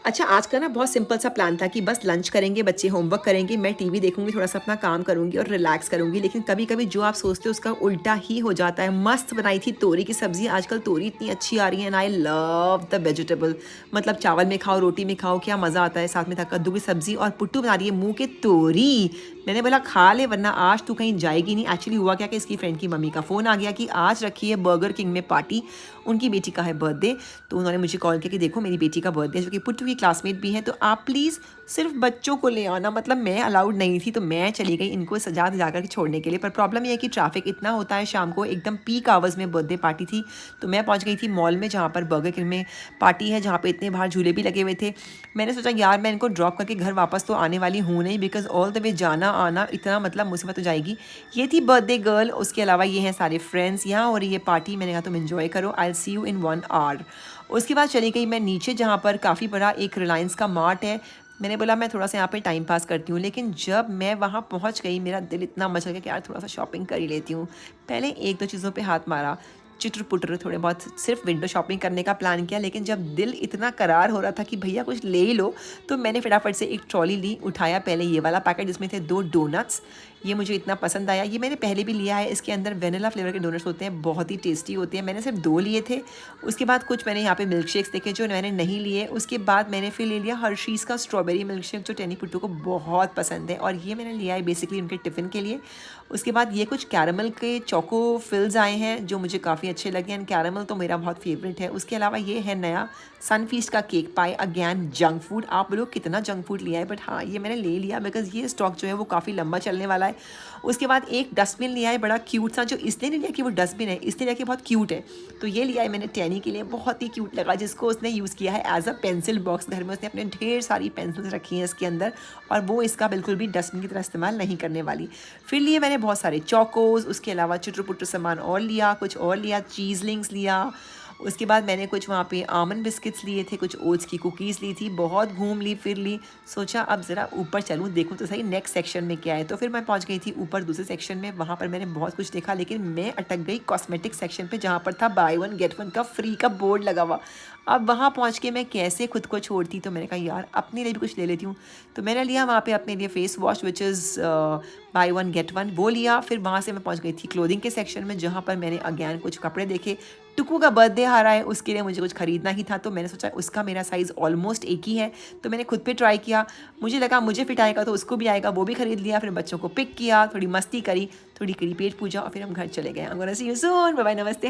अच्छा, आज का ना बहुत सिंपल सा प्लान था कि बस लंच करेंगे, बच्चे होमवर्क करेंगे, मैं टीवी देखूँगी, थोड़ा-सा अपना काम करूँगी और रिलैक्स करूँगी। लेकिन कभी-कभी जो आप सोचते हो उसका उल्टा ही हो जाता है। मस्त बनाई थी तोरी की सब्ज़ी, आजकल तोरी इतनी अच्छी आ रही है and I love the vegetable. मतलब चावल में खाओ, रोटी में खाओ, क्या मज़ा आता है। साथ में था कद्दू की सब्ज़ी और पुट्टू बना रही है मुँह के तोरी। मैंने बोला खा ले वरना आज तू कहीं जाएगी नहीं। एक्चुअली हुआ क्या कि इसकी फ्रेंड की मम्मी का फ़ोन आ गया कि आज रखी है बर्गर किंग में पार्टी, उनकी बेटी का है बर्थडे। तो उन्होंने मुझे कॉल किया कि देखो मेरी बेटी का बर्थडे है, जो कि पुट्टू की क्लासमेट भी है, तो आप प्लीज़ सिर्फ बच्चों को ले आना। मतलब मैं अलाउड नहीं थी, तो मैं चली गई इनको सजा धजा कर छोड़ने के लिए। पर प्रॉब्लम ये है कि ट्रैफिक इतना होता है शाम को, एकदम पीक आवर्स में बर्थडे पार्टी थी। तो मैं पहुंच गई थी मॉल में जहाँ पर बर्गर किंग में पार्टी है, जहाँ पे इतने बाहर झूले भी लगे हुए थे। मैंने सोचा यार मैं इनको ड्रॉप करके घर वापस तो आने वाली हूँ नहीं, बिकॉज ऑल द वे जाना आना इतना मतलब मुसीबत हो जाएगी। ये थी बर्थडे गर्ल, उसके अलावा ये हैं सारे फ्रेंड्स, यहाँ हो रही है पार्टी। मैंने कहा तुम इन्जॉय करो, I will see you in 1 hour. उसके बाद चली गई मैं नीचे, जहाँ पर काफ़ी बड़ा एक रिलायंस का मार्ट है। मैंने बोला मैं थोड़ा सा यहाँ पे टाइम पास करती हूँ, लेकिन जब मैं वहाँ पहुँच गई मेरा दिल इतना मचल गया कि यार थोड़ा सा शॉपिंग कर ही लेती हूँ। पहले एक दो चीज़ों पे हाथ मारा, चिटर पुटर थोड़े बहुत सिर्फ विंडो शॉपिंग करने का प्लान किया, लेकिन जब दिल इतना करार हो रहा था कि भैया कुछ ले ही लो, तो मैंने फटाफट से एक ट्रॉली ली। उठाया पहले ये वाला पैकेट जिसमें थे 2 डोनट्स। ये मुझे इतना पसंद आया, ये मैंने पहले भी लिया है। इसके अंदर वेनिला फ्लेवर के डोनट्स होते हैं, बहुत ही टेस्टी होते हैं। मैंने सिर्फ 2 लिए थे। उसके बाद कुछ मैंने यहाँ पे मिल्क शेक्स देखे जो मैंने नहीं लिए। उसके बाद मैंने फिर ले लिया हर्शीज़ का स्ट्रॉबेरी मिल्क शेक, जो टेनी पुट्टू को बहुत पसंद है, और ये मैंने लिया है बेसिकली उनके टिफ़िन के लिए। उसके बाद ये कुछ कैरमल के चोको फिल्स आए हैं जो मुझे काफ़ी अच्छे लगे, एंड कैरमल तो मेरा बहुत फेवरेट है। उसके अलावा ये है नया सनफीस्ट का केक पाई, अगैन जंक फूड। आप बोलो कितना जंक फूड लिया है, बट हाँ ये मैंने ले लिया बिकॉज ये स्टॉक जो है वो काफ़ी लंबा चलने वाला है। उसके बाद एक डस्टबिन लिया है बड़ा क्यूट सा, जो इसलिए नहीं लिया कि वो डस्टबिन है, इसलिए लिया कि बहुत क्यूट है। तो ये लिया है मैंने टैनी के लिए, बहुत ही क्यूट लगा, जिसको उसने यूज़ किया है एज अ पेंसिल बॉक्स। घर में उसने अपने ढेर सारी पेंसिल्स रखी हैं इसके अंदर, और वो इसका बिल्कुल भी डस्टबिन की तरह इस्तेमाल नहीं करने वाली। फिर लिए मैंने बहुत सारे चौकोज़, उसके अलावा चुटर पुटर सामान और लिया, कुछ और लिया, चीज़ लिंक्स लिया। उसके बाद मैंने कुछ वहाँ पे आमंड बिस्किट्स लिए थे, कुछ ओट्स की कुकीज़ ली थी। बहुत घूम ली फिर ली, सोचा अब ज़रा ऊपर चलूँ देखूँ तो सही नेक्स्ट सेक्शन में क्या है। तो फिर मैं पहुँच गई थी ऊपर दूसरे सेक्शन में। वहाँ पर मैंने बहुत कुछ देखा, लेकिन मैं अटक गई कॉस्मेटिक सेक्शन पे, जहाँ पर था बाय 1 गेट 1 का फ्री का बोर्ड लगा हुआ। अब वहाँ पहुँच के मैं कैसे खुद को छोड़ती, तो मैंने कहा यार अपने लिए भी कुछ ले लेती हूँ। तो मैंने लिया वहाँ पे अपने लिए face wash which is buy 1 get 1, वो लिया। फिर वहाँ से मैं पहुँच गई थी क्लोथिंग के सेक्शन में, जहाँ पर मैंने अगैन कुछ कपड़े देखे। टुकू का बर्थडे आ रहा है, उसके लिए मुझे कुछ खरीदना ही था, तो मैंने सोचा उसका मेरा साइज़ ऑलमोस्ट एक ही है, तो मैंने खुद पे ट्राई किया। मुझे लगा मुझे फिट आएगा तो उसको भी आएगा, वो भी खरीद लिया। फिर बच्चों को पिक किया, थोड़ी मस्ती करी, थोड़ी करी पेट पूजा, और फिर हम घर चले गए। I am gonna see you soon, bye bye, नमस्ते।